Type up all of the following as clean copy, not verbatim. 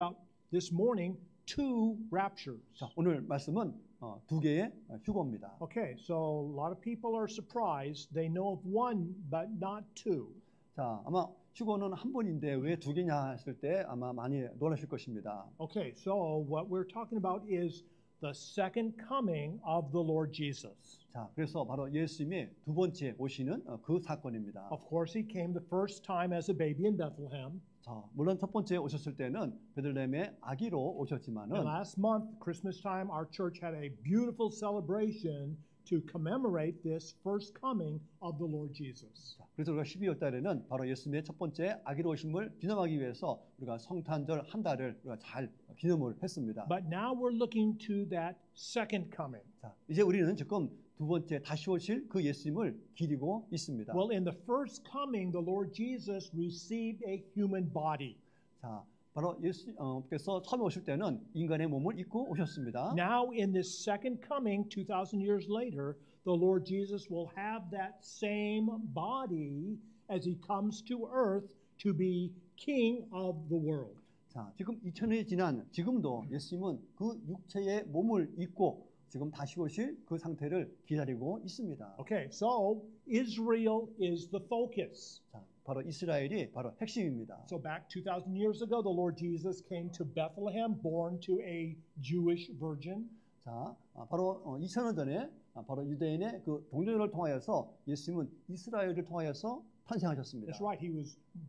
about this morning two raptures. 자, 오늘 말씀은 두 개의 휴거입니다. Okay, so a lot of people are surprised. They know of one, but not two. 자, 아마 휴거는 한 번인데 왜 두 개냐 했을 때 아마 많이 놀라실 것입니다. Okay, so what we're talking about is the second coming of the Lord Jesus. 자, 그래서 바로 예수님의 두 번째 오시는 그 사건입니다. Of course, he came the first time as a baby in Bethlehem. 자, 물론 첫 번째 오셨을 때는 베들레헴의 아기로 And 오셨지만은 last month, Christmas time, our church had a beautiful celebration to commemorate this first coming of the Lord Jesus. 자, 그래서 우리가 12월 달에는 바로 예수님의 첫 번째 아기로 오심을 기념하기 위해서 우리가 성탄절 한 달을 우리가 잘 기념을 했습니다. But now we're looking to that second coming. 자, 이제 우리는 지금 두 번째 다시 오실 그 예수님을 기리고 있습니다. Well, in the first coming, the Lord Jesus received a human body. 자, 바로 예수님께서 처음에 오실 때는 인간의 몸을 입고 오셨습니다. Now, in this second coming, 2,000 years later, the Lord Jesus will have that same body as he comes to earth to be king of the world. 자, 지금 2000년이 지난 지금도 예수님은 그 육체의 몸을 입고 지금 다시 오실 그 상태를 기다리고 있습니다. Okay, so Israel is the focus. 자, 바로 이스라엘이 바로 핵심입니다. So back 2,000 years ago, the Lord Jesus came to Bethlehem, born to a Jewish virgin. 자, 바로 2000년 전에 바로 유대인의 그 동정녀를 통하여서 예수님은 이스라엘을 통하여서 탄생하셨습니다. That's right. He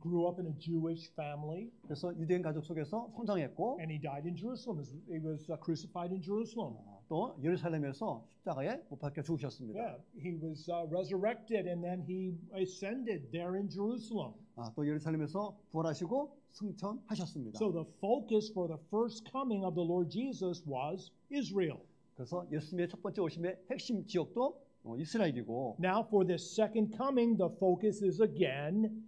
grew up in a Jewish family, 그래서 유대인 가족 속에서 성장했고 and he died in Jerusalem. He was crucified in Jerusalem. 또 예루살렘에서 십자가에 못 박혀 죽으셨습니다. Yeah, he was resurrected, and then he ascended there in Jerusalem. 또 예루살렘에서 부활하시고 승천하셨습니다. So the focus for the first coming of the Lord Jesus was Israel. 그래서 예수님의 첫 번째 오심의 핵심 지역도 이스라엘이고, Now for this second coming, the focus is again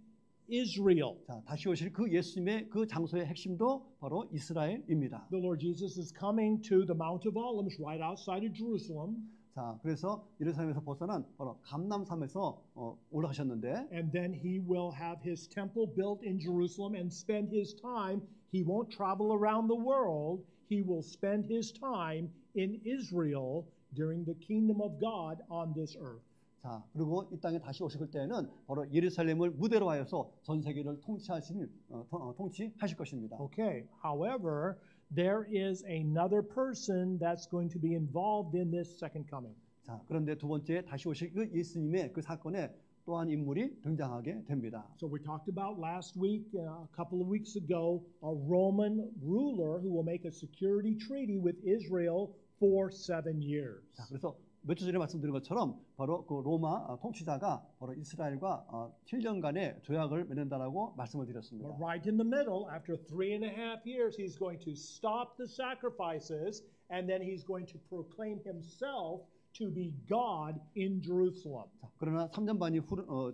Israel. 자, 다시 오실 그 예수님의 그 장소의 핵심도 바로 이스라엘입니다. The Lord Jesus is coming to the Mount of Olives right outside of Jerusalem. 자, 그래서 예루살렘에서 벗어난 바로 감람산에서 올라가셨는데, And then he will have his temple built in Jerusalem and spend his time. He won't travel around the world. He will spend his time in Israel during the kingdom of God on this earth. 자, 그리고 이 땅에 다시 오실 때는 바로 예루살렘을 무대로 하여서 전 세계를 통치하실 것입니다. Okay, however, there is another person that's going to be involved in this second coming. 자, 그런데 두 번째 다시 오실 그 예수님의 그 사건에 또 한 인물이 등장하게 됩니다. So we talked about last week, a couple of weeks ago, a Roman ruler who will make a security treaty with Israel for 7 years. 자, 그래서 몇 주 전에 말씀드린 것처럼 바로 그 로마 통치자가 바로 이스라엘과 7년간의 조약을 맺는다라고 말씀을 드렸습니다. But right in the middle, after 3.5 years, he's going to stop the sacrifices, and then he's going to proclaim himself to be God in Jerusalem. 자, 그러나 3년 반이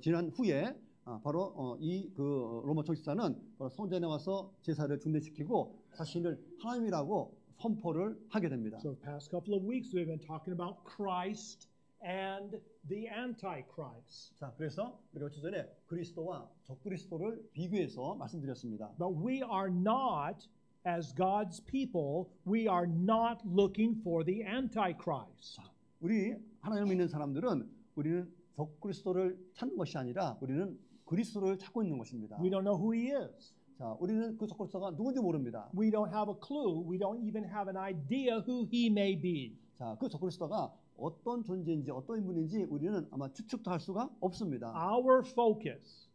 지난 후에 바로 이 그 로마 통치자는 바로 성전에 와서 제사를 준비시키고 자신을 하나님이라고 선포를 하게 됩니다. So the past couple of weeks we've been talking about Christ and the Antichrist. 자, 그래서 우리가 며칠 전에 그리스도와 적그리스도를 비교해서 말씀드렸습니다. But we are not, as God's people, we are not looking for the Antichrist. 자, 우리 하나님을 믿는 사람들은 우리는 적그리스도를 찾는 것이 아니라 우리는 그리스도를 찾고 있는 것입니다. We don't know who he is. 자, 우리는 그 적그리스도가 누군지 모릅니다. We don't have a clue. We don't even have an idea who he may be. 자, 그 적그리스도가 어떤 존재인지 어떤 인물인지 우리는 아마 추측도 할 수가 없습니다. Our focus,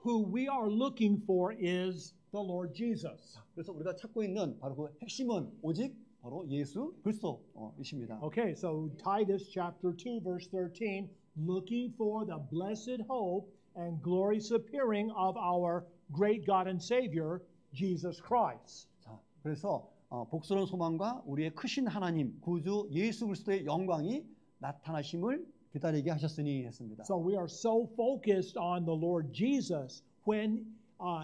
who we are looking for, is the Lord Jesus. 그래서 우리가 찾고 있는 바로 그 핵심은 오직 바로 예수 그리스도이십니다. Okay, so Titus chapter 2 verse 13, looking for the blessed hope and glorious appearing of our great God and Savior, Jesus Christ. 자, 그래서 복스러운 소망과 우리의 크신 하나님 구주 예수 그리스도의 영광이 나타나심을 기다리게 하셨으니 했습니다. So we are so focused on the Lord Jesus. When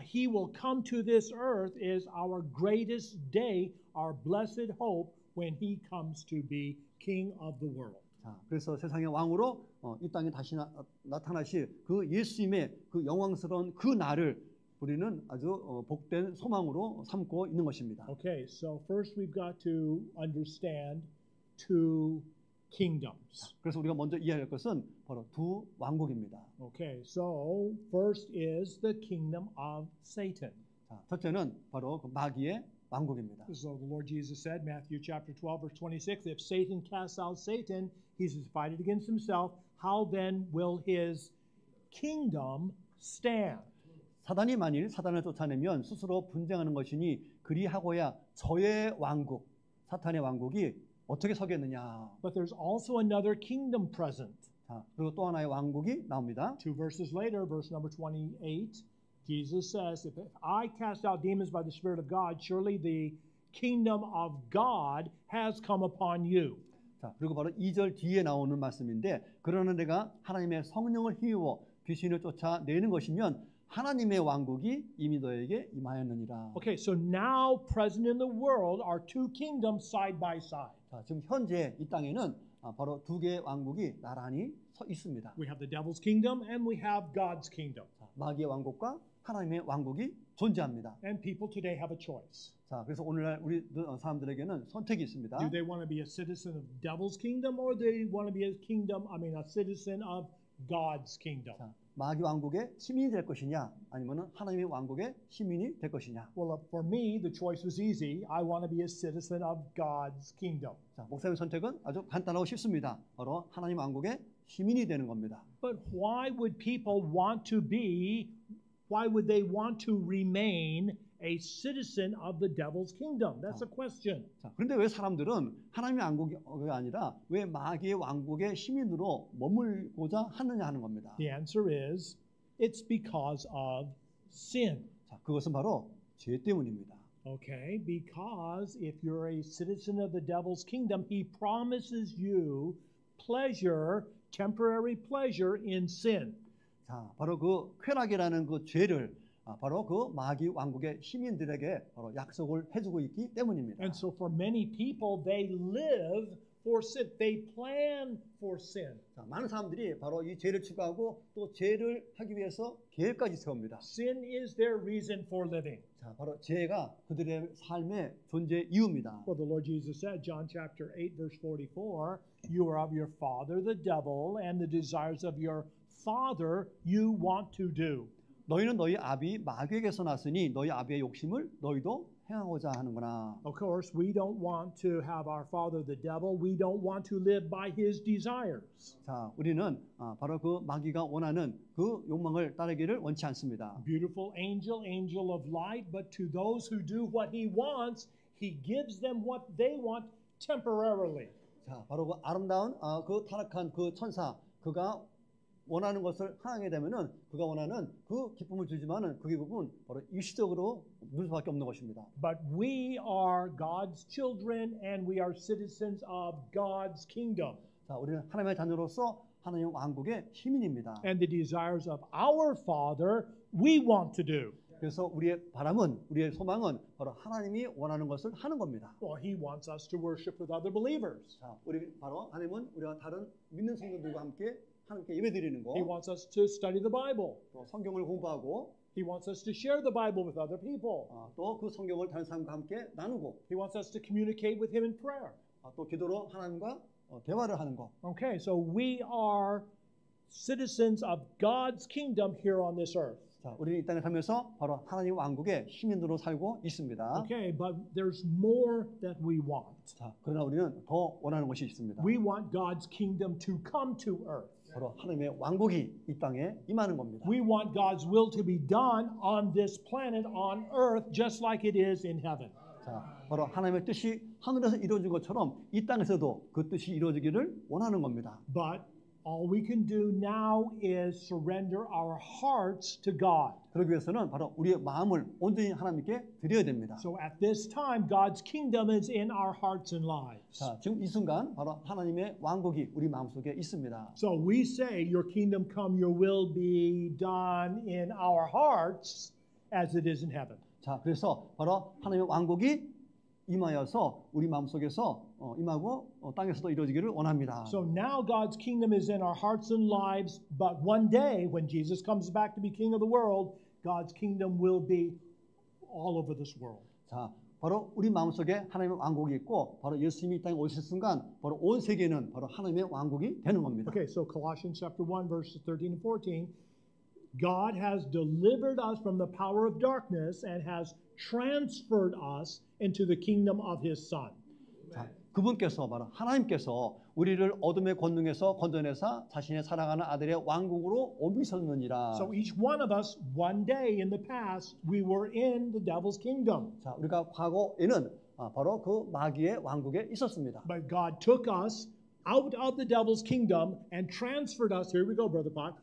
he will come to this earth is our greatest day, our blessed hope when he comes to be King of the world. 자, 그래서 세상의 왕으로 이 땅에 다시 나타나실 그 예수님의 그 영광스러운 그 날을 우리는 아주 복된 소망으로 삼고 있는 것입니다. Okay, so first we've got to understand two kingdoms. 그래서 우리가 먼저 이해할 것은 바로 두 왕국입니다. Okay, so first is the kingdom of Satan. 자, 첫째는 바로 그 마귀의 왕국입니다. So the Lord Jesus said, Matthew chapter 12, verse 26, if Satan casts out Satan, he's divided against himself. How then will his kingdom stand? 사단이 만일 사단을 쫓아내면 스스로 분쟁하는 것이니 그리하고야 저의 왕국, 사탄의 왕국이 어떻게 서겠느냐. But there's also another kingdom present. 자, 그리고 또 하나의 왕국이 나옵니다. Two verses later, verse number 28, Jesus says, if I cast out demons by the Spirit of God, surely the kingdom of God has come upon you. 자, 그리고 바로 2절 뒤에 나오는 말씀인데 그러나 내가 하나님의 성령을 힘입어 귀신을 쫓아내는 것이면 하나님의 왕국이 이미 너에게 임하였느니라. Okay, so now present in the world are two kingdoms side by side. 자, 지금 현재 이 땅에는 바로 두 개의 왕국이 나란히 서 있습니다. We have the devil's kingdom and we have God's kingdom. 자, 마귀의 왕국과 하나님의 왕국이 존재합니다. And people today have a choice. 자, 그래서 오늘날 우리 사람들에게는 선택이 있습니다. Do they want to be a citizen of devil's kingdom or they want to be a citizen of God's kingdom? 자, 마귀 왕국의 시민이 될 것이냐 아니면은 하나님의 왕국의 시민이 될 것이냐. Well, for me, the choice was easy. I want to be a citizen of God's kingdom. 자, 목사님의 선택은 아주 간단하고 쉽습니다. 바로 하나님 왕국의 시민이 되는 겁니다. But why would they want to remain a citizen of the devil's kingdom? That's a question. 자, 그런데 왜 사람들은 하나님의 왕국이 아니라 왜 마귀의 왕국의 시민으로 머물고자 하느냐 하는 겁니다. The answer is it's because of sin. 자, 그것은 바로 죄 때문입니다. Okay, because if you're a citizen of the devil's kingdom, he promises you temporary pleasure in sin. 자, 바로 그 쾌락이라는 그 죄를 바로 그 마귀 왕국의 시민들에게 바로 약속을 해주고 있기 때문입니다. And so for many people, they live for sin. They plan for sin. 자, 많은 사람들이 바로 이 죄를 추구하고 또 죄를 하기 위해서 계획까지 세웁니다. Sin is their reason for living. 자, 바로 죄가 그들의 삶의 존재 이유입니다. Well, the Lord Jesus said, John chapter 8, verse 44, you are of your father, the devil, and the desires of your father you want to do. 너희는 너희 아비 마귀에게서 났으니 너희 아비의 욕심을 너희도 행하고자 하는구나. Of course, we don't want to have our father, the devil. We don't want to live by his desires. 자, 우리는 바로 그 마귀가 원하는 그 욕망을 따르기를 원치 않습니다. Beautiful angel of light, but to those who do what he wants, he gives them what they want temporarily. 자, 바로 그 아름다운 그 타락한 그 천사 그가 원하는 것을 하게 되면은 그가 원하는 그 기쁨을 주지만은 그 기쁨은 바로 일시적으로 누릴 수밖에 없는 것입니다. But we are God's children and we are citizens of God's kingdom. 자, 우리는 하나님의 자녀로서 하나님의 왕국의 시민입니다. And the desires of our Father we want to do. 그래서 우리의 바람은 우리의 소망은 바로 하나님이 원하는 것을 하는 겁니다. Well, he wants us to worship with other believers. 자, 우리 바로 하나님은 우리와 다른 믿는 성도들과 함께 예배드리는 거. He wants us to study the Bible. 또 성경을 공부하고. He wants us to share the Bible with other people. 또 그 성경을 다른 사람과 함께 나누고. He wants us to communicate with him in prayer. 또 기도로 하나님과 대화를 하는 거. Okay, so we are citizens of God's kingdom here on this earth. 자, 우리는 이 땅에 살면서 바로 하나님 왕국의 시민으로 살고 있습니다. Okay, but there's more that we want. 자, 그러나 우리는 더 원하는 것이 있습니다. We want God's kingdom to come to earth. 바로 하나님의 왕국이 이 땅에 임하는 겁니다. We want God's will to be done on this planet, on earth, just like it is in heaven. 자, 바로 하나님의 뜻이 하늘에서 이루어진 것처럼 이 땅에서도 그 뜻이 이루어지기를 원하는 겁니다. But all we can do now is surrender our hearts to God. 그러기 위해서는 바로 우리의 마음을 온전히 하나님께 드려야 됩니다. So at this time, God's kingdom is in our hearts and lives. 자, 지금 이 순간 바로 하나님의 왕국이 우리 마음속에 있습니다. So we say, your kingdom come, your will be done in our hearts as it is in heaven. 자, 그래서 바로 하나님의 왕국이 임하여서 우리 마음속에서 임하고 땅에서도 이루어지기를 원합니다. So now God's kingdom is in our hearts and lives, but one day when Jesus comes back to be king of the world, God's kingdom will be all over this world. 자, 바로 우리 마음속에 하나님의 왕국이 있고 바로 예수님이 이 땅에 오실 순간 바로 온 세계는 바로 하나님의 왕국이 되는 겁니다. Okay, so Colossians chapter 1, verses 13 and 14. God has delivered us from the power of darkness and has transferred us into the kingdom of his Son. 자, 그분께서 바로 하나님께서 우리를 어둠의 권능에서 건져내사 자신의 사랑하는 아들의 왕국으로 옮기셨느니라. So each one of us, one day in the past, we were in the devil's kingdom. 자, 우리가 과거에는 바로 그 마귀의 왕국에 있었습니다. But God took us out of the devil's kingdom and transferred us, here we go, Brother Pot,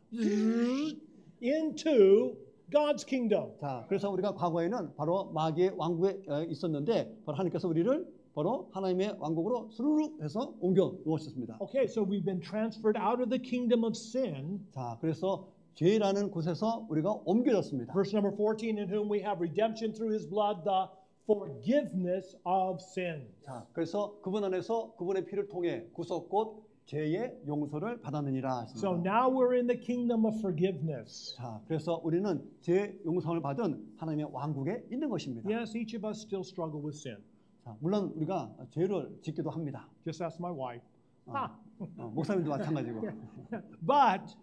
into God's kingdom. 자, 그래서 우리가 과거에는 바로 마귀의 왕국에 있었는데 바로 하나님께서 우리를 바로 하나님의 왕국으로 스르륵 해서 옮겨 놓으셨습니다. Okay, so we've been transferred out of the kingdom of sin. 자, 그래서 죄라는 곳에서 우리가 옮겨졌습니다. Verse number 14, in whom we have redemption through his blood, the forgiveness of sins. 자, 그래서 그분 안에서 그분의 피를 통해 구속 곧 죄의 용서를 받았느니라 하십니다. So now we're in the kingdom of forgiveness. 자, 그래서 우리는 죄 용서를 받은 하나님의 왕국에 있는 것입니다. Yes, each of us still struggle with sin. 자, 물론 우리가 죄를 짓기도 합니다. Just ask my wife. 목사님도 마찬가지고. But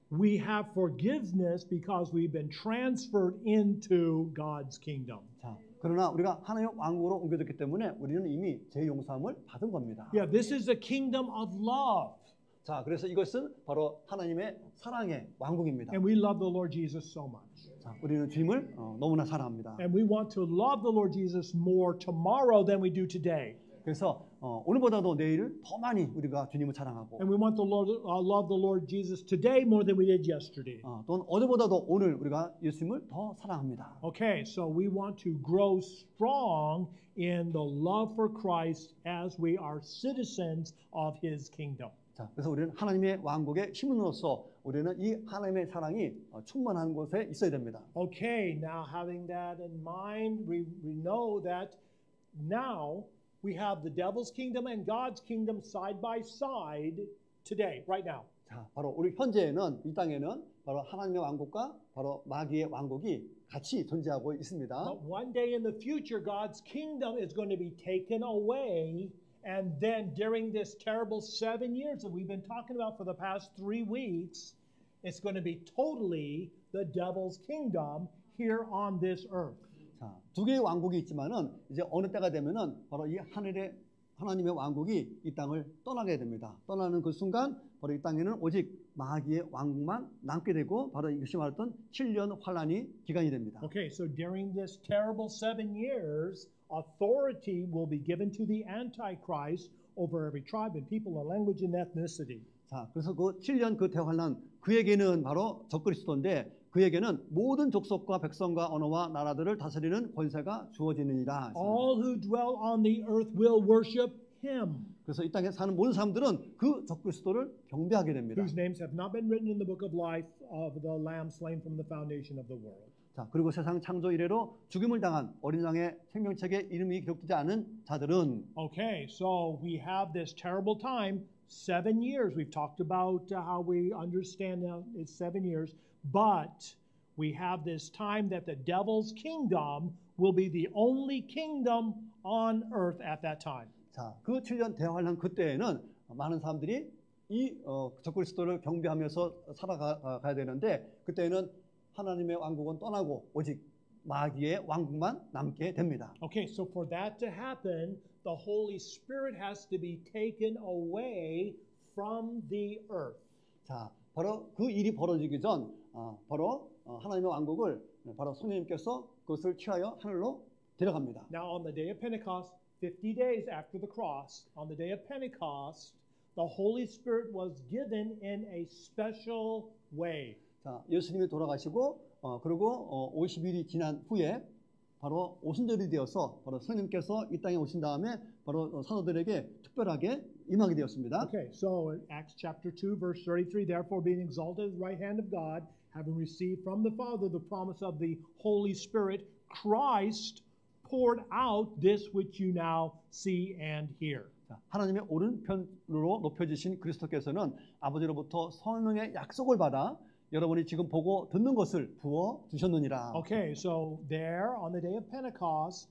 we have forgiveness because we've been transferred into God's kingdom. 자, 그러나 우리가 하나님의 왕국으로 옮겨졌기 때문에 우리는 이미 죄 용서함을 받은 겁니다. Yeah, this is the kingdom of love. 자, 그래서 이것은 바로 하나님의 사랑의 왕국입니다. And we love the Lord Jesus so much. 자, 우리는 주님을 너무나 사랑합니다. And we want to love the Lord Jesus more tomorrow than we do today. 그래서 오늘보다도 내일을 더 많이 우리가 주님을 사랑하고 And we want to love the Lord Jesus today more than we did yesterday. 또는 어제보다도 오늘 우리가 예수님을 더 사랑합니다. Okay, so we want to grow strong in the love for Christ as we are citizens of his kingdom. 자, 그래서 우리는 하나님의 왕국의 시민으로서 우리는 이 하나님의 사랑이 충만한 곳에 있어야 됩니다. Okay, now having that in mind, we know that now we have the devil's kingdom and God's kingdom side by side today, right now. 자, 바로 우리 현재에는 이 땅에는 바로 하나님의 왕국과 바로 마귀의 왕국이 같이 존재하고 있습니다. But one day in the future, God's kingdom is going to be taken away. And then during this terrible 7 years that we've been talking about for the past 3 weeks, it's going to be totally the devil's kingdom here on this earth. 자, 두 개의 왕국이 있지만은 이제 어느 때가 되면은 바로 이 하나님의 왕국이 이 땅을 떠나게 됩니다. 떠나는 그 순간 바로 이 땅에는 오직 마귀의 왕국만 남게 되고 바로 이것이 말했던 7년 환란이 기간이 됩니다. Okay, so during this terrible 7 years, authority will be given to the Antichrist over every tribe and people and language and ethnicity. 자, 그래서 그 7년 그 대환란 그에게는 바로 적그리스도인데 그에게는 모든 족속과 백성과 언어와 나라들을 다스리는 권세가 주어지느니라. All who dwell on the earth will worship him. 그래서 이 땅에 사는 모든 사람들은 그 적그리스도를 경배하게 됩니다. Whose names have not been written in the book of life of the Lamb slain from the foundation of the world. 자, 그리고 세상 창조 이래로 죽임을 당한 어린 양의 생명책에 이름이 기록되지 않은 자들은 Okay, so we have this terrible time, 7 years. We've talked about how we understand now it's 7 years, but we have this time that the devil's kingdom will be the only kingdom on earth at that time. 자, 그 7년 대환란 그때에는 많은 사람들이 이 적그리스도를 경배하면서 살아가야 되는데 그때는 하나님의 왕국은 떠나고 오직 마귀의 왕국만 남게 됩니다. Okay, so for that to happen, the Holy Spirit has to be taken away from the earth. 자, 바로 그 일이 벌어지기 전 바로 하나님의 왕국을 바로 성령님께서 그것을 취하여 하늘로 데려갑니다. Now on the day of Pentecost, 50 days after the cross, on the day of Pentecost, the Holy Spirit was given in a special way. 자, 예수님이 돌아가시고 그리고 50일이 지난 후에 바로 오순절이 되어서 바로 성령님께서 이 땅에 오신 다음에 바로 사도들에게 특별하게 임하게 되었습니다. Okay, so in Acts chapter 2, verse 33, therefore being exalted at the right hand of God, having received from the Father the promise of the Holy Spirit, Christ poured out this which you now see and hear. 자, 하나님의 오른편으로 높여지신 그리스도께서는 아버지로부터 성령의 약속을 받아 여러분이 지금 보고 듣는 것을 부어 주셨느니라. Okay, so there on the day of Pentecost,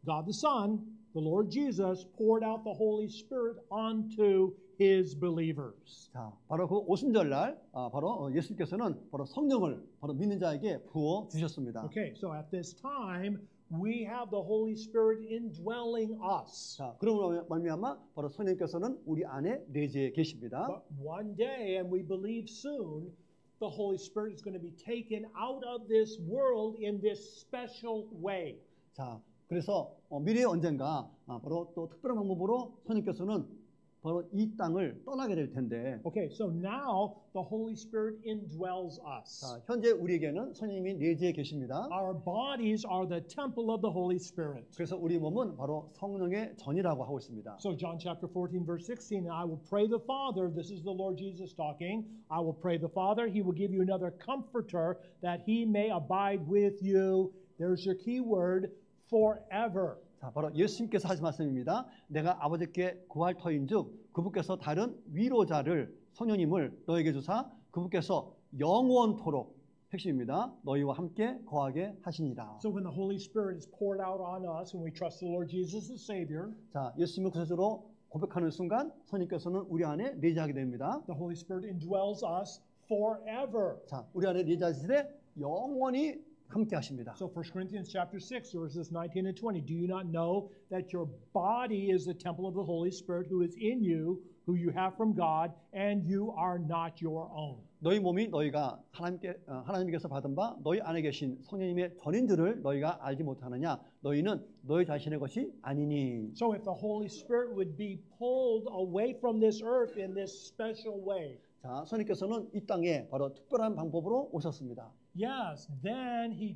God the Son, the Lord Jesus, poured out the Holy Spirit onto his believers. 자, 바로 그 오순절날 바로 예수님께서는 바로 성령을 바로 믿는 자에게 부어 주셨습니다. Okay, so at this time, we have the Holy Spirit indwelling us. 자, 그러므로 말미암아 바로 성령께서는 우리 안에 내재해 계십니다. But one day, and we believe soon, the Holy Spirit is going to be taken out of this world in this special way. 자, 그래서 미래에 언젠가 바로 또 특별한 방법으로 성령께서는 바로 이 땅을 떠나게 될 텐데. Okay, so now the Holy Spirit indwells us. 자, 현재 우리에게는 성령님이 내재해 계십니다. Our bodies are the temple of the Holy Spirit. 그래서 우리 몸은 바로 성령의 전이라고 하고 있습니다. So John chapter 14 verse 16, I will pray the Father, this is the Lord Jesus talking, I will pray the Father, he will give you another comforter that he may abide with you. There's your key word, forever. 자, 바로 예수님께서 하신 말씀입니다. 내가 아버지께 구할 터인즉 그분께서 다른 위로자를 성령님을 너에게 주사 그분께서 영원토록 핵심입니다. 너희와 함께 거하게 하시니라. So when the Holy Spirit is poured out on us when we trust the Lord Jesus as Savior, 자, 예수님을 구세주로 고백하는 순간 성령께서는 우리 안에 내재하게 됩니다. the Holy Spirit indwells us forever. 자, 우리 안에 내재하시되 영원히 함께 하십니다. So 1 Corinthians chapter 6 verses 19 and 20, do you not know that your body is the temple of the Holy Spirit who is in you, who you have from God, and you are not your own. 너희 몸이 너희가 하나님께서 받은 바 너희 안에 계신 성령님의 전인 줄을 너희가 알지 못하느냐? 너희는 너희 자신의 것이 아니니. So if the Holy Spirit would be pulled away from this earth in this special way, 자, 성령께서는 이 땅에 바로 특별한 방법으로 오셨습니다. yes, then he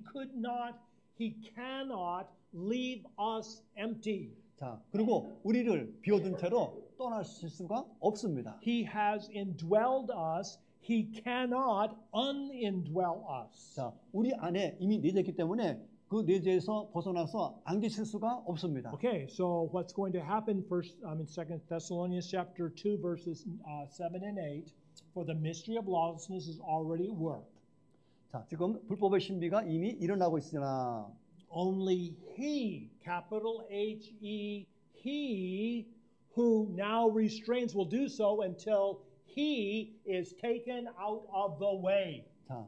cannot leave us empty. 자, 그리고 우리를 비워둔 채로 떠나실 수가 없습니다. He has indwelled us. He cannot unindwell us. 자, 우리 안에 이미 내재했기 때문에 그 내재에서 벗어나서 안 계실 수가 없습니다. Okay, so what's going to happen first in 2 Thessalonians chapter 2 verses 7 and 8, for the mystery of lawlessness is already at work. 자, 지금 불법의 신비가 이미 일어나고 있으나 Only he, capital He, he who now restrains will do so until he is taken out of the way. 자,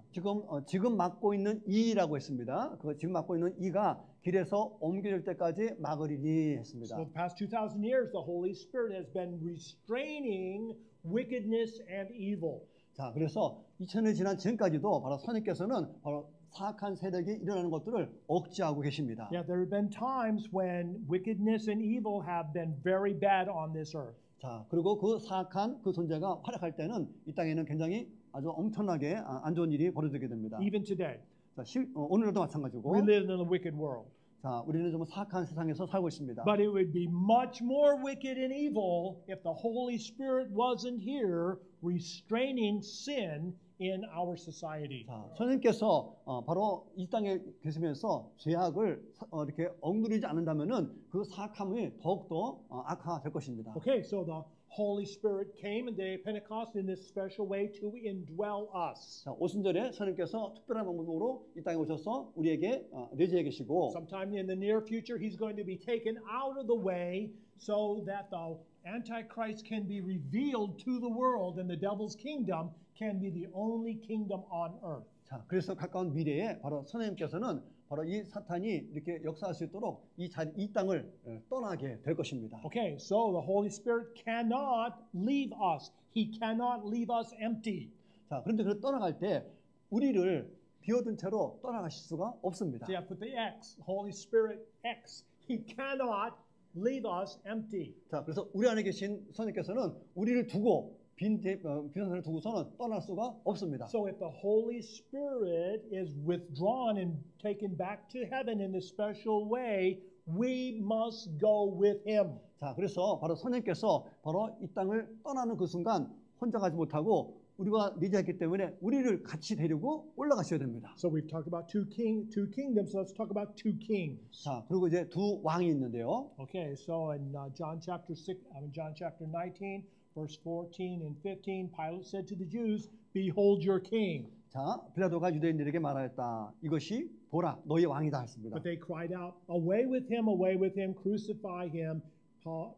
지금 막고 있는 이라고 했습니다. 그 지금 막고 있는 이가 길에서 옮겨질 때까지 막으리니 했습니다. So the past 2,000 years, the Holy Spirit has been restraining wickedness and evil. 자, 그래서 2000년 지난 지금까지도 바로 성령께서는 바로 사악한 세력이 일어나는 것들을 억제하고 계십니다. Yeah, there have been times when wickedness and evil have been very bad on this earth. 자, 그리고 그 사악한 그 존재가 활약할 때는 이 땅에는 굉장히 아주 엄청나게 안 좋은 일이 벌어지게 됩니다. Even today, 자, 오늘도 마찬가지고. we live in a wicked world. 자, 우리는 좀 사악한 세상에서 살고 있습니다. But it would be much more wicked and evil if the Holy Spirit wasn't here restraining sin in our society. 자, 성령께서 바로 이 땅에 계시면서 죄악을 이렇게 억누르지 않는다면은 그 사악함이 더욱더 악화될 것입니다. Okay, so the Holy Spirit came in the day of Pentecost in this special way to indwell us. 자, 오순절에 성령께서 특별한 방법으로 이 땅에 오셔서 우리에게 내재해 계시고 Sometime in the near future, he's going to be taken out of the way so that the Antichrist can be revealed to the world and the devil's kingdom can be the only kingdom on earth. 자, 그래서 가까운 미래에 바로 성령님께서는 바로 이 사탄이 이렇게 역사할 수 있도록 이 땅을 떠나게 될 것입니다. Okay, so the Holy Spirit cannot leave us. He cannot leave us empty. 자, 그런데 그 떠나갈 때 우리를 비워둔 채로 떠나가실 수가 없습니다. So you have to put the X, Holy Spirit X. He cannot leave us empty. 자, 그래서 우리 안에 계신 성령께서는 우리를 두고 빈 세상을 두고서는 떠날 수가 없습니다. So if the Holy Spirit is withdrawn and taken back to heaven in this special way, we must go with him. 자, 그래서 바로 성령께서 바로 이 땅을 떠나는 그 순간 혼자 가지 못하고 우리가 내재했기 때문에 우리를 같이 데리고 올라가셔야 됩니다. So we've talked about two kingdoms. So let's talk about two kings. 자, 그리고 이제 두 왕이 있는데요. Okay, so in John chapter 19, Verse 14 and 15, Pilate said to the Jews, Behold your king. 자, 빌라도가 유대인들에게 말하였다. 이것이 보라, 너희 왕이다 했습니다. But they cried out, away with him, crucify him.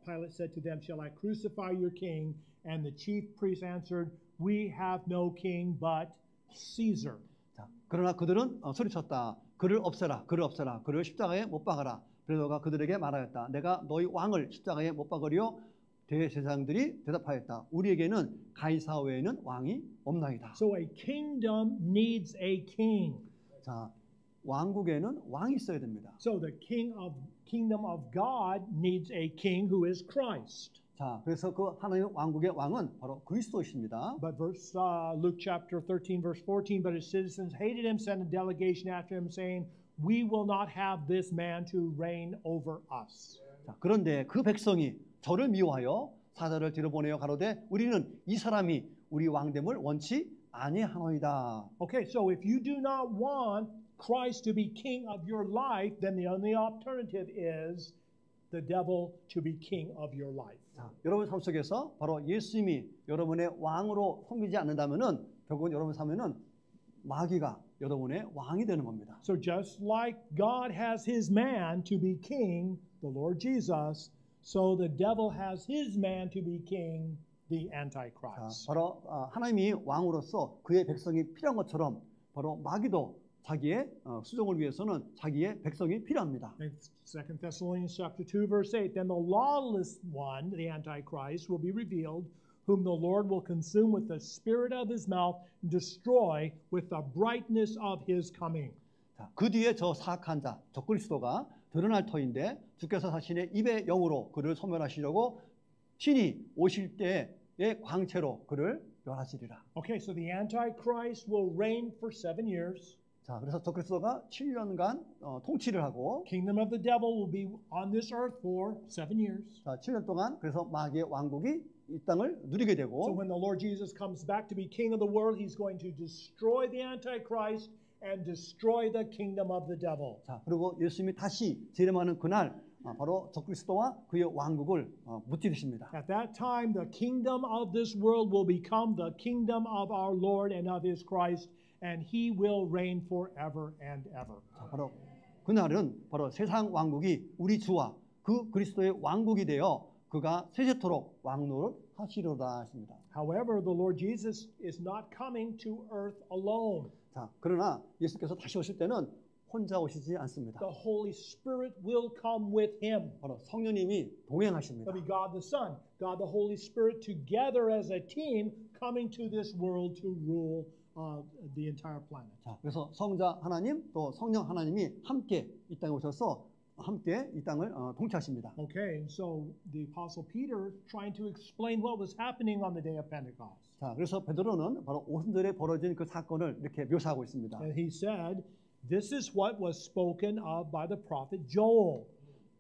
Pilate said to them, Shall I crucify your king? And the chief priests answered, We have no king but Caesar. 자, 그러나 그들은 소리쳤다. 그를 없애라, 그를 없애라, 그를 십자가에 못 박아라. 빌라도가 그들에게 말하였다. 내가 너희 왕을 십자가에 못 박으려. 대제사장들이 대답하였다. 우리에게는 가이사 외에는 왕이 없나이다. So a kingdom needs a king. 자, 왕국에는 왕이 있어야 됩니다. So the kingdom of God needs a king who is Christ. 자, 그래서 그 하나님 왕국의 왕은 바로 그리스도이십니다. But Luke chapter 13 verse 14, but his citizens hated him, sent a delegation after him saying, We will not have this man to reign over us. 자, 그런데 그 백성이 저를 미워하여 사자를 뒤로 보내어 가로되 우리는 이 사람이 우리 왕됨을 원치 아니하노이다. Okay, so if you do not want Christ to be king of your life, then the only alternative is the devil to be king of your life. 자, 여러분 삶 속에서 바로 예수님이 여러분의 왕으로 섬기지 않는다면은 결국은 여러분 삶에는 마귀가 여러분의 왕이 되는 겁니다. So just like God has his man to be king, the Lord Jesus, so the devil has his man to be king, the Antichrist. 자, 바로 하나님이 왕으로서 그의 백성이 필요한 것처럼 바로 마귀도 자기의 수종을 위해서는 자기의 백성이 필요합니다. 2 Thessalonians chapter 2 verse 8, Then the lawless one, the Antichrist, will be revealed, whom the Lord will consume with the spirit of his mouth and destroy with the brightness of his coming. 자, 그 뒤에 저 사악한 자, 적그리스도가 드러날 터인데 주께서 자신의 입의 영으로 그를 소멸하시려고 친히 오실 때의 광채로 그를 멸하시리라. Okay, so the Antichrist will reign for 7 years. 자, 그래서 적그리스도가 7년간 통치를 하고 Kingdom of the devil will be on this earth for 7 years. 자, 7년 동안 그래서 마귀의 왕국이 이 땅을 누리게 되고 So when the Lord Jesus comes back to be king of the world, he's going to destroy the Antichrist and destroy the kingdom of the devil. 자, 그리고 예수님이 다시 재림하는 그날 바로 적그리스도와 그의 왕국을 무찌르십니다. At that time, the kingdom of this world will become the kingdom of our Lord and of his Christ, and he will reign forever and ever. 자, 바로 그날은 바로 세상 왕국이 우리 주와 그 그리스도의 왕국이 되어 그가 세세토록 왕노릇 하시리로다 하십니다. However, the Lord Jesus is not coming to earth alone. 자, 그러나 예수께서 다시 오실 때는 혼자 오시지 않습니다. The Holy Spirit will come with him. 바로 성령님이 동행하십니다. That'll be God the Son, God the Holy Spirit together as a team coming to this world to rule the entire planet. 자, 그래서 성자 하나님 또 성령 하나님이 함께 이 땅에 오셔서 함께 이 땅을 통치하십니다. Okay, and so the Apostle Peter trying to explain what was happening on the day of Pentecost. 자, 그래서 베드로는 바로 오순절에 벌어진 그 사건을 이렇게 묘사하고 있습니다. And he said, This is what was spoken of by the prophet Joel.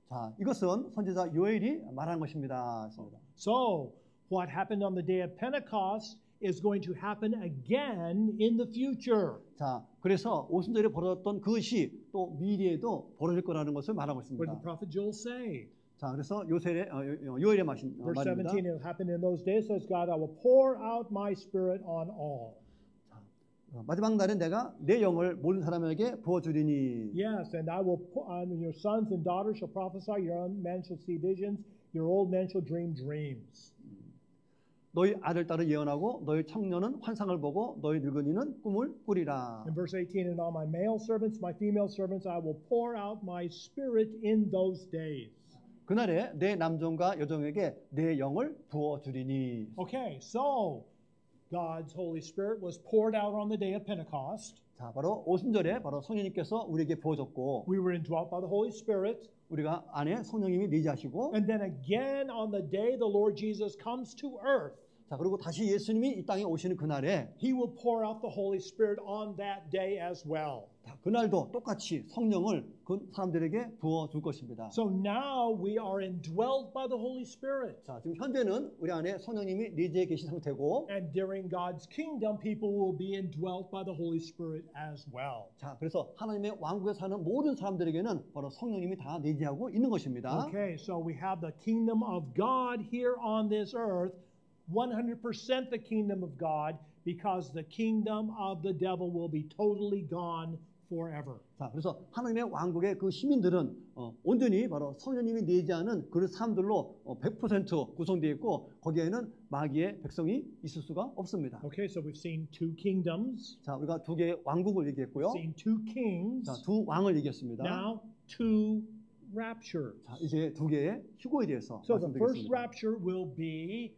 자, 이것은 선지자 요엘이 말한 것입니다. So, what happened on the day of Pentecost is going to happen again in the future. 자, 그래서 오순절에 벌어졌던 그것이 또 미래에도 벌어질 거라는 것을 말하고 What did 있습니다. the prophet Joel say? 자, 그래서 요엘의 Verse 말입니다. 17, it happened in those days, says God, I will pour out my spirit on all. 마지막 날에 내가 내 영을 모든 사람에게 부어주리니. Yes, and I will put on your sons and daughters shall prophesy, your young men shall see visions, your old men shall dream dreams. 너희 아들 딸은 예언하고 너희 청년은 환상을 보고 너희 늙은이는 꿈을 꾸리라. In verse 18, and on my male servants, my female servants, I will pour out my spirit in those days. 그날에 내 남종과 여종에게 내 영을 부어주리니. Okay, so God's Holy Spirit was poured out on the day of Pentecost. 자, 바로 오순절에 바로 성령님께서 우리에게 부어졌고 We were indwelt by the Holy Spirit. 우리가 안에 성령님이 내재하시고 And then again on the day the Lord Jesus comes to earth, 자, 그리고 다시 예수님이 이 땅에 오시는 그날에 He will pour out the Holy Spirit on that day as well. 자, 그날도 똑같이 성령을 그 사람들에게 부어줄 것입니다. So now we are indwelt by the Holy Spirit. 자, 지금 현재는 우리 안에 성령님이 내재해 계신 상태고 And during God's kingdom, people will be indwelt by the Holy Spirit as well. 자, 그래서 하나님의 왕국에 사는 모든 사람들에게는 바로 성령님이 다 내재하고 있는 것입니다. Okay, so we have the kingdom of God here on this earth 100% the kingdom of God because the kingdom of the devil will be totally gone forever. 자, 그래서 하나님의 왕국의 그 시민들은 온전히 바로 성령님이 내재하는 그 사람들로 100% 구성되어 있고 거기에는 마귀의 백성이 있을 수가 없습니다. Okay, so we've seen two kingdoms, 자, 우리가 두 개의 왕국을 얘기했고요. seen two kings, 자, 두 왕을 얘기했습니다. now two raptures. 자, 이제 두 개의 휴거에 대해서 So the first 말씀드리겠습니다. rapture will be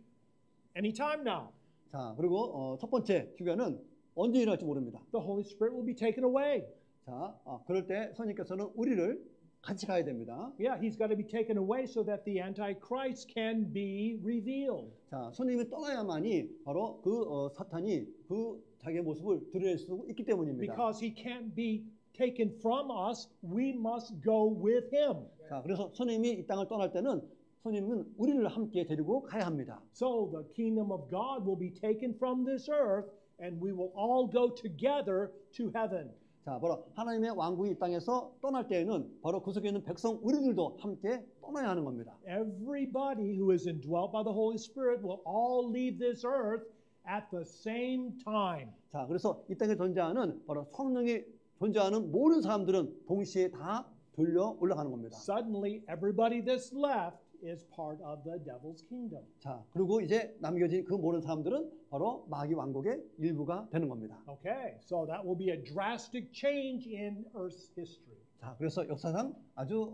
anytime now. 자, 그리고 첫 번째 휴거는 언제 일어날지 모릅니다. The Holy Spirit will be taken away. 자, 그럴 때 선생님께서는 우리를 같이 가야 됩니다. Yeah, he's got to be taken away so that the Antichrist can be revealed. 자, 선생님이 떠나야만이 바로 그 사탄이 그 자기의 모습을 드러낼 수 있기 때문입니다. Because he can't be taken from us, we must go with him. 자, 그래서 선생님이 이 땅을 떠날 때는 선생님은 우리를 함께 데리고 가야 합니다. So the kingdom of God will be taken from this earth and we will all go together to heaven. 자, 바로 하나님의 왕국이 이 땅에서 떠날 때에는 바로 그 속에 있는 백성 우리들도 함께 떠나야 하는 겁니다. Everybody who is indwelt by the Holy Spirit will all leave this earth at the same time. 자, 그래서 이 땅에 존재하는 바로 성령이 존재하는 모든 사람들은 동시에 다 돌려 올라가는 겁니다. Suddenly, everybody that's left is part of the devil's kingdom. 자, 그리고 이제 남겨진 그 모든 사람들은 바로 마귀 왕국의 일부가 되는 겁니다. Okay, so that will be a drastic change in Earth's history. 자, 그래서 역사상 아주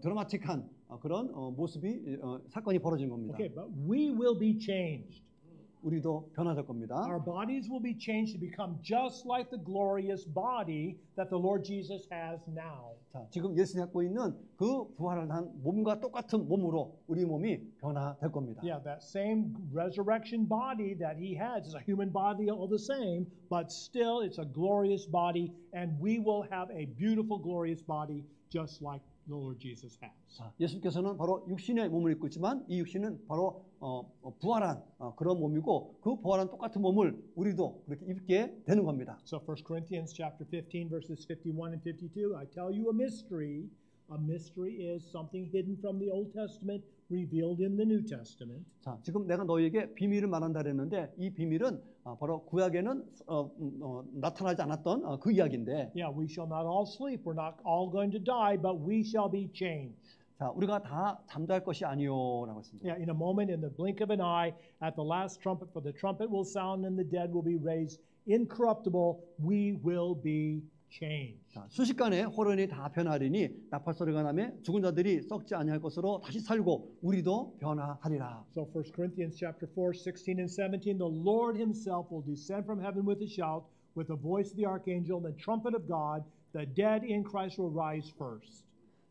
드라마틱한 그런 모습이 사건이 벌어진 겁니다. Okay, but we will be changed. 우리도 변화될 겁니다. Our bodies will be changed to become just like the glorious body that the Lord Jesus has now. 자, 지금 예수님이 갖고 있는 그 부활을 한 몸과 똑같은 몸으로 우리 몸이 변화될 겁니다. Yeah, that same resurrection body that he has is a human body all the same, but still it's a glorious body, and we will have a beautiful, glorious body just like the Lord Jesus has. 자, 예수께서는 바로 육신의 몸을 입고 있지만 이 육신은 바로 부활한 그런 몸이고 그 부활한 똑같은 몸을 우리도 그렇게 입게 되는 겁니다. So 1 Corinthians chapter 15 verses 51 and 52, I tell you a mystery. A mystery is something hidden from the Old Testament, revealed in the New Testament. 자, 지금 내가 너희에게 비밀을 말한다 그랬는데 이 비밀은 바로 구약에는 나타나지 않았던 그 이야기인데 Yeah, we shall not all sleep. We're not all going to die, but we shall be changed. 자, 우리가 다 잠잘 것이 아니요라고 했습니다. Yeah, in a moment, in the blink of an eye, at the last trumpet, for the trumpet will sound and the dead will be raised incorruptible. We will be changed. 자, 순식간에 호련이 다 변하리니 나팔 소리가 나며 죽은 자들이 썩지 아니할 것으로 다시 살고 우리도 변화하리라. So 1 Corinthians chapter 4, 16 and 17, the Lord himself will descend from heaven with a shout, with the voice of the archangel and the trumpet of God. The dead in Christ will rise first.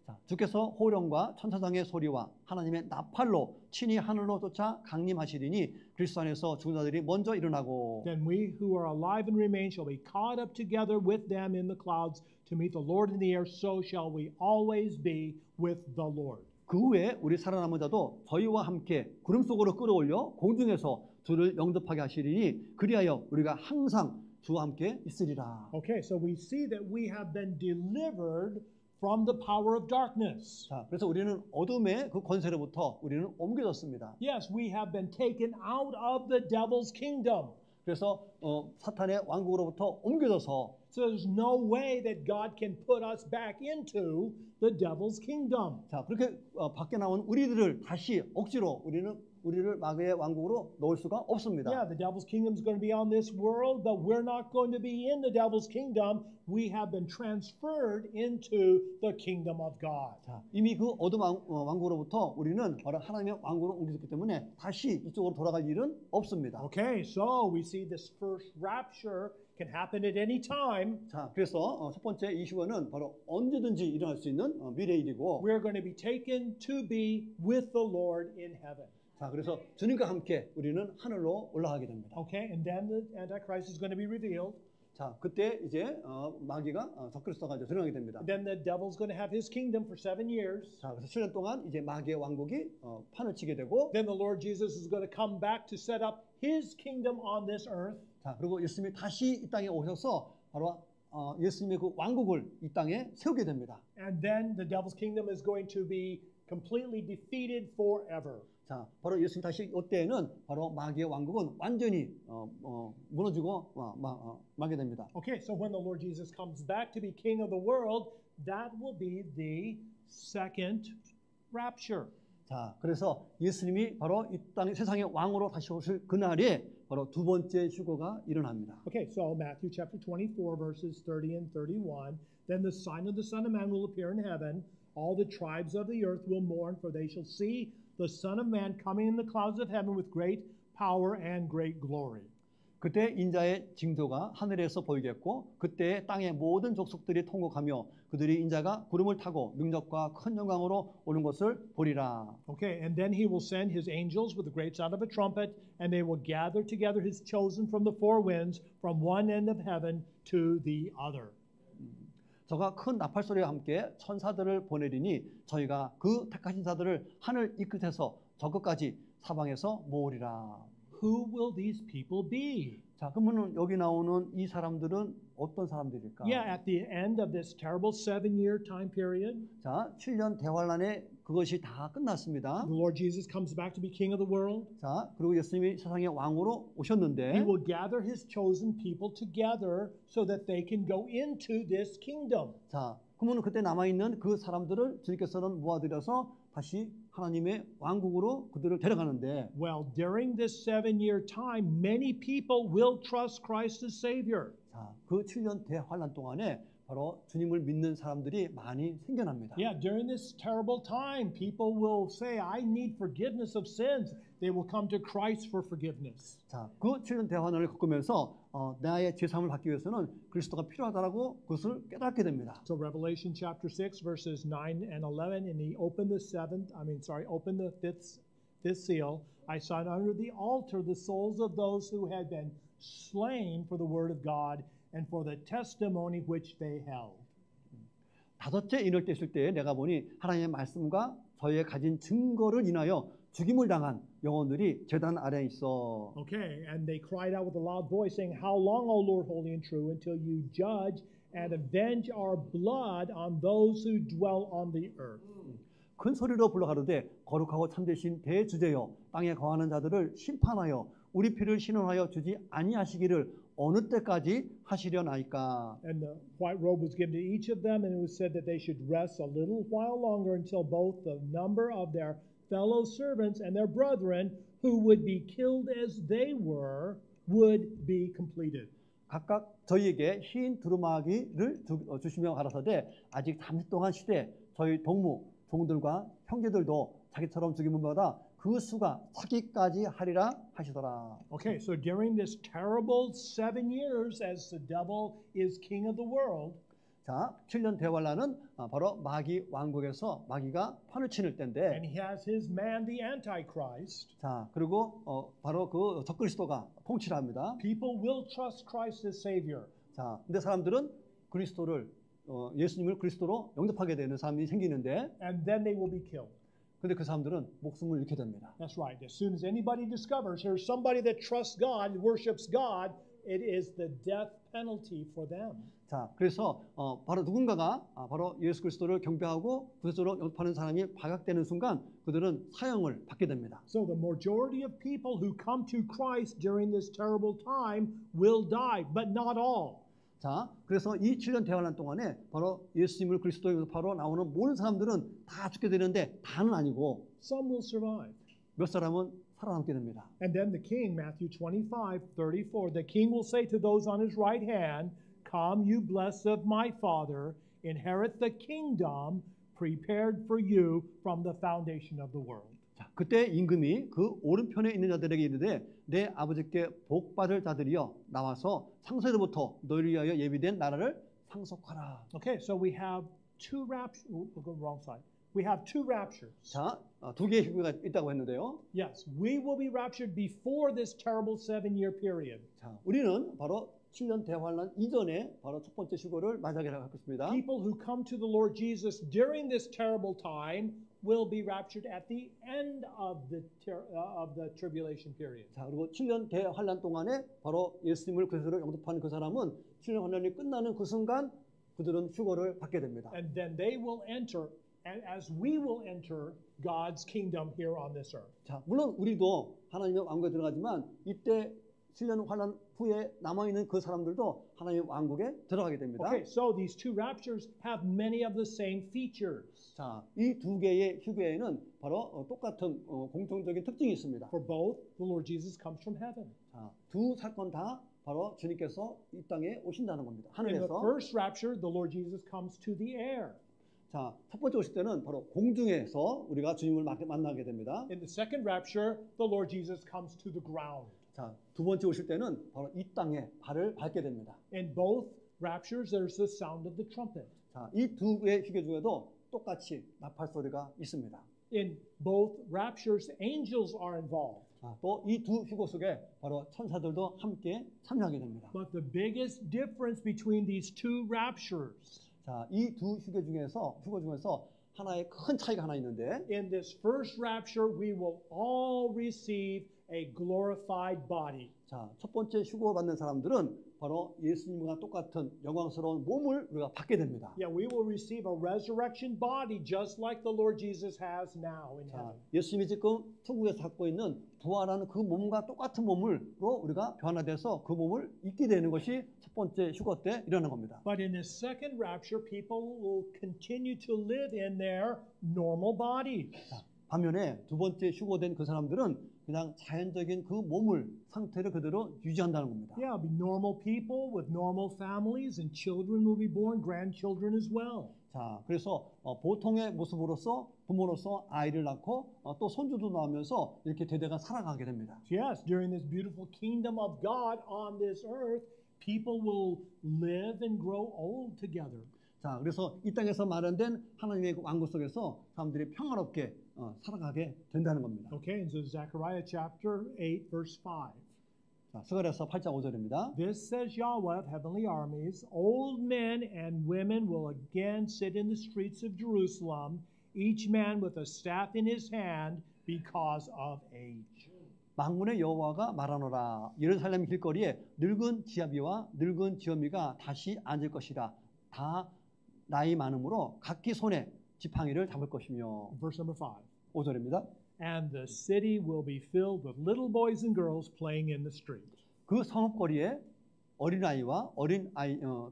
자, 주께서 호령과 천사장의 소리와 하나님의 나팔로 친히 하늘로 쫓아 강림하시리니 그리스도 안에서 죽은 자들이 먼저 일어나고 Then we who are alive and remain shall be caught up together with them in the clouds to meet the Lord in the air. So shall we always be with the Lord. 그 후에 우리 살아남은 자도 저희와 함께 구름 속으로 끌어올려 공중에서 주를 영접하게 하시리니 그리하여 우리가 항상 주와 함께 있으리라. Okay, so we see that we have been delivered from the power of darkness. 자, 그래서 우리는 어둠의 그 권세로부터 우리는 옮겨졌습니다. Yes, we have been taken out of the devil's kingdom. 그래서 사탄의 왕국으로부터 옮겨져서 So there's no way that God can put us back into the devil's kingdom. 자, 그렇게 밖에 나온 우리들을 다시 억지로 우리를 마귀의 왕국으로 넣을 수가 없습니다. Yeah, the devil's kingdom is going to be on this world, but we're not going to be in the devil's kingdom. We have been transferred into the kingdom of God. 자, 이미 그 어둠 왕국으로부터 우리는 바로 하나님의 왕국으로 옮겨졌기 때문에 다시 이쪽으로 돌아갈 일은 없습니다. Okay, so we see this first rapture can happen at any time. 자, 그래서 첫 번째 이슈는 바로 언제든지 일어날 수 있는 미래 일이고 We're going to be taken to be with the Lord in heaven. 자, 그래서 주님과 함께 우리는 하늘로 올라가게 됩니다. Okay, and then the Antichrist is going to be revealed. 자, 그때 이제 마귀가 적그리스도가 이제 드러나게 됩니다. Then the devil's going to have his kingdom for 7 years. 자, 그래서 7년 동안 이제 마귀의 왕국이 판을 치게 되고 Then the Lord Jesus is going to come back to set up his kingdom on this earth. 자, 그리고 예수님이 다시 이 땅에 오셔서 바로 예수님의 그 왕국을 이 땅에 세우게 됩니다. And then the devil's kingdom is going to be completely defeated forever. 자, 바로 예수님 다시 올 때에는 바로 마귀의 왕국은 완전히 무너지고 마게 됩니다. Okay, so when the Lord Jesus comes back to be king of the world, that will be the second rapture. 자, 그래서 예수님이 바로 이 땅 세상의 왕으로 다시 오실 그날에 바로 두 번째 휴거가 일어납니다. Okay, so Matthew chapter 24 verses 30 and 31. Then the sign of the Son of Man will appear in heaven. All the tribes of the earth will mourn, for they shall see the Son of Man coming in the clouds of heaven with great power and great glory. 그때 인자의 징조가 하늘에서 보이겠고 그때 땅의 모든 족속들이 통곡하며 그들이 인자가 구름을 타고 능력과 큰 영광으로 오는 것을 보리라. Okay, and then he will send his angels with the great sound of a trumpet, and they will gather together his chosen from the four winds, from one end of heaven to the other. 저가 큰 나팔 소리와 함께 천사들을 보내리니 저희가 그 택하신 자들을 하늘 이 끝에서 저 끝까지 사방에서 모으리라. Who will these people be? 자, 그러면 여기 나오는 이 사람들은 어떤 사람들일까? Yeah, at the end of this terrible 7-year time period, 자, 7년 대환란에 그것이 다 끝났습니다. the Lord Jesus comes back to be king of the world. 자, 그리고 예수님이 세상의 왕으로 He 오셨는데 will gather his chosen people together so that they can go into this kingdom. 자, 그러면 그때 남아있는 그 사람들을 주님께서는 모아들여서 다시 하나님의 왕국으로 그들을 데려가는데 Well, during this 7-year time, many people will trust Christ as Savior. 자, 그 7년 대환란 동안에 바로 주님을 믿는 사람들이 많이 생겨납니다. Yeah, during this terrible time, people will say, I need forgiveness of sins. They will come to Christ for forgiveness. 자, 그 7년 대환란을 겪으면서 나의 죄사함을 받기 위해서는 그리스도가 필요하다라고 그것을 깨닫게 됩니다. So Revelation chapter 6 verses 9 and 11, and he opened the fifth seal. I saw under the altar the souls of those who had been slain for the word of God and for the testimony which they held. 다섯째 인을 떼실 때에 내가 보니 하나님의 말씀과 저희의 가진 증거를 인하여 죽임을 당한 영혼들이 제단 아래에 있어. Okay, and they cried out with a loud voice, saying, How long, O Lord, holy and true, until you judge and avenge our blood on those who dwell on the earth? 큰 소리로 불러가로되 거룩하고 참되신 대주제여 땅에 거하는 자들을 심판하여 우리 피를 신원하여 주지 아니하시기를 어느 때까지 하시려나이까. And the white robe was given to each of them, and it was said that they should rest a little while longer until both the number of their fellow servants and their brethren who would be killed as they were would be completed. 각각 저희에게 흰 두루마기를 주시며 가라사대 아직 잠시 동안 쉬되 저희 동무 종들과 형제들도 자기처럼 죽임을 받아 그 수가 차기까지 하리라 하시더라. Okay, so during this terrible 7 years as the devil is king of the world, 자, 7년 대환란은 바로 마귀 왕국에서 마귀가 판을 치는 때인데, and he has his man, the Antichrist. 자, 그리고 바로 그 적그리스도가 통치를 합니다. People will trust Christ as Savior. 자, 근데 사람들은 그리스도를 예수님을 그리스도로 영접하게 되는 사람들이 생기는데, And then they will be killed. 근데 그 사람들은 목숨을 잃게 됩니다. That's right. As soon as anybody discovers here's somebody that trusts God, worships God, it is the death penalty for them. 자, 그래서 바로 누군가가 바로 예수 그리스도를 경배하고 구세주로 영접하는 사람이 발각되는 순간 그들은 사형을 받게 됩니다. So the majority of people who come to Christ during this terrible time will die, but not all. 자, 그래서 이 7년 대환란 동안에 바로 예수님을 그리스도로 영접하러 나오는 모든 사람들은 다 죽게 되는데 다는 아니고 Some will survive. 몇 사람은 살아남게 됩니다. And then the king, Matthew 25:34, the king will say to those on his right hand, Come, you blessed of my Father, inherit the kingdom prepared for you from the foundation of the world. 자, 그때 임금이 그 오른편에 있는 자들에게 이르되 내 아버지께 복 받을 자들이여 나와서 창세로부터 너희를 위하여 예비된 나라를 상속하라. Okay, so we have two raptures. We'll go wrong side. We have two raptures. 자, 두 개의 휴거가 있다고 했는데요. Yes, we will be raptured before this terrible 7-year period. 자, 우리는 바로 7년 대환란 이전에 바로 첫 번째 휴거를 맞이하게 하겠습니다. People who come to the Lord Jesus during this terrible time will be raptured at the end of the tribulation period. 자, 그리고 7년 대환란 동안에 바로 예수님을 그리스도로 영접한 그 사람은 7년 환란이 끝나는 그 순간 그들은 휴거를 받게 됩니다. And then they will enter and as we will enter God's kingdom here on this earth. 자, 물론 우리도 하나님의 왕국에 들어가지만 이때 7년 환란 후에 남아있는 그 사람들도 하나님의 왕국에 들어가게 됩니다. Okay, so these two raptures have many of the same features. 자, 이 두 개의 휴게에는 바로 똑같은 공통적인 특징이 있습니다. For both, the Lord Jesus comes from heaven. 자, 두 사건 다 바로 주님께서 이 땅에 오신다는 겁니다. In the 하늘에서. first rapture, the Lord Jesus comes to the air. 자, 첫 번째 오실 때는 바로 공중에서 우리가 주님을 만나게 됩니다. In the second rapture, the Lord Jesus comes to the ground. 자, 두 번째 오실 때는 바로 이 땅에 발을 밟게 됩니다. In both raptures, there's the sound of the trumpet. 자, 이 두 개의 휴게 중에도 똑같이 나팔 소리가 있습니다. In both raptures, angels are involved. 또 이 두 휴거 속에 바로 천사들도 함께 참여하게 됩니다. But the biggest difference between these two raptures, 자, 이 두 휴거 중에서 하나의 큰 차이가 하나 있는데, in this first rapture, we will all receive a glorified body. 자, 첫 번째 휴거 받는 사람들은 바로 예수님과 똑같은 영광스러운 몸을 우리가 받게 됩니다. Yeah, we will receive a resurrection body just like the Lord Jesus has now in 자, heaven. 예수님이 지금 천국에서 갖고 있는 부활하는 그 몸과 똑같은 몸으로 우리가 변화돼서 그 몸을 입게 되는 것이 첫 번째 휴거 때 일어나는 겁니다. But in this second rapture, people will continue to live in their normal bodies. 자, 반면에 두 번째 휴거된 그 사람들은 그냥 자연적인 그 몸을 상태를 그대로 유지한다는 겁니다. Yeah, be normal people with normal families, and children will be born, grandchildren as well. 자, 그래서 보통의 모습으로서 부모로서 아이를 낳고 또 손주도 낳으면서 이렇게 대대가 살아가게 됩니다. Yes, during this beautiful kingdom of God on this earth, people will live and grow old together. 자, 그래서 이 땅에서 마련된 하나님의 왕국 속에서 사람들이 평화롭게 살아가게 된다는 겁니다. Okay, and so Zechariah chapter 8, verse 5. 자, 스가랴서 8장 5절입니다. This says Yahweh of heavenly armies, old men and women will again sit in the streets of Jerusalem, each man with a staff in his hand because of age. 만군의 여호와가 말하노라. 예루살렘 길거리에 늙은 지아비와 늙은 지어미가 다시 앉을 것이라. 다 나이 많음으로 각기 손에 지팡이를 잡을 것이며. Verse number 5. 5절입니다. And the city will be filled with little boys and girls playing in the street. 그 성읍거리에 어린아이와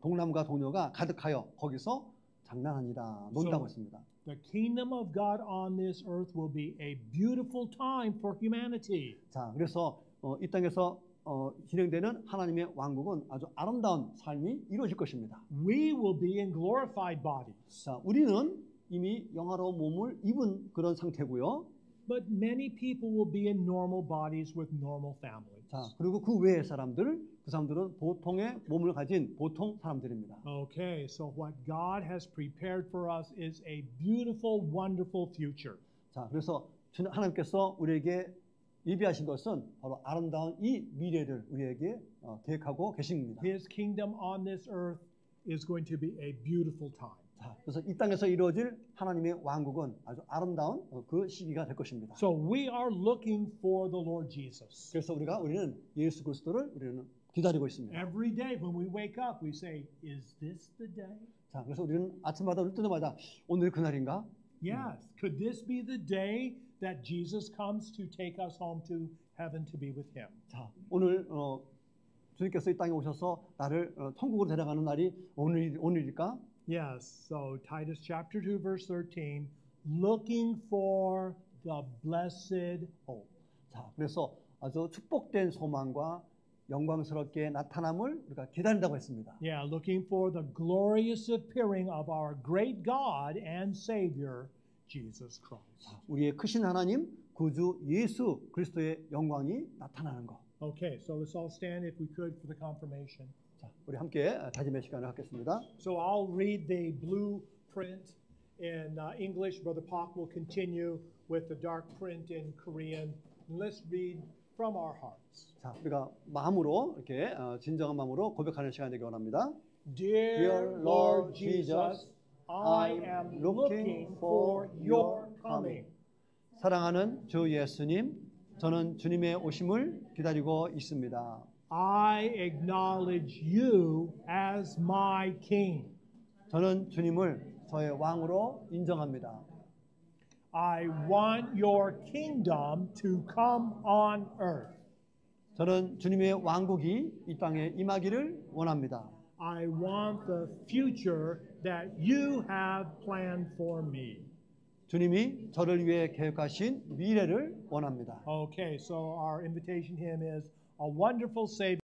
동남과 동녀가 가득하여 거기서 장난하니라 논다고 했습니다. The kingdom of God on this earth will be a beautiful time for humanity. 자, 그래서 이 땅에서 진행되는 하나님의 왕국은 아주 아름다운 삶이 이루어질 것입니다. We will be in glorified bodies. 자, 우리는 이미 영화로운 몸을 입은 그런 상태고요. But many people will be in normal bodies with normal families. 자, 그리고 그 외의 그 사람들은 보통의 몸을 가진 보통 사람들입니다. Okay, so what God has prepared for us is a beautiful, wonderful future. 자, 그래서 하나님께서 우리에게 예비하신 것은 바로 아름다운 이 미래를 우리에게 계획하고 계십니다. His kingdom on this earth is going to be a beautiful time. 자, 그래서 이 땅에서 이루어질 하나님의 왕국은 아주 아름다운 그 시기가 될 것입니다. So we are looking for the Lord Jesus. 그래서 우리는 예수 그리스도를 우리는 기다리고 있습니다. Every day when we wake up, we say, "Is this the day?" 자, 그래서 우리는 아침마다 눈 뜨자마자 오늘 그날인가? Yes. Could this be the day that Jesus comes to take us home to heaven to be with Him? 자, 오늘 주님께서 이 땅에 오셔서 나를 천국으로 데려가는 날이 오늘일까? Yes. So Titus chapter 2, verse 13, looking for the blessed hope. 자, 그래서 아주 축복된 소망과 영광스럽게 나타남을 우리가 기다린다고 했습니다. Yeah, looking for the glorious appearing of our great God and Savior, Jesus Christ. 자, 우리의 크신 하나님, 구주 예수 그리스도의 영광이 나타나는 것. Okay, so let's all stand if we could for the confirmation. 자, 우리 함께 다짐의 시간을 갖겠습니다. So I'll read the blueprint in English. Brother Pak will continue with the dark print in Korean. And let's read from our hearts. 자, 우리가 마음으로 이렇게 진정한 마음으로 고백하는 시간 되기 원합니다. Dear Lord Jesus, I am looking for your coming. 사랑하는 주 예수님, 저는 주님의 오심을 기다리고 있습니다. I acknowledge you as my King. 저는 주님을 저의 왕으로 인정합니다. I want your kingdom to come on earth. 저는 주님의 왕국이 이 땅에 임하기를 원합니다. I want the future that you have planned for me. 주님이 저를 위해 계획하신 미래를 원합니다. Okay, so our invitation hymn is A Wonderful Savior.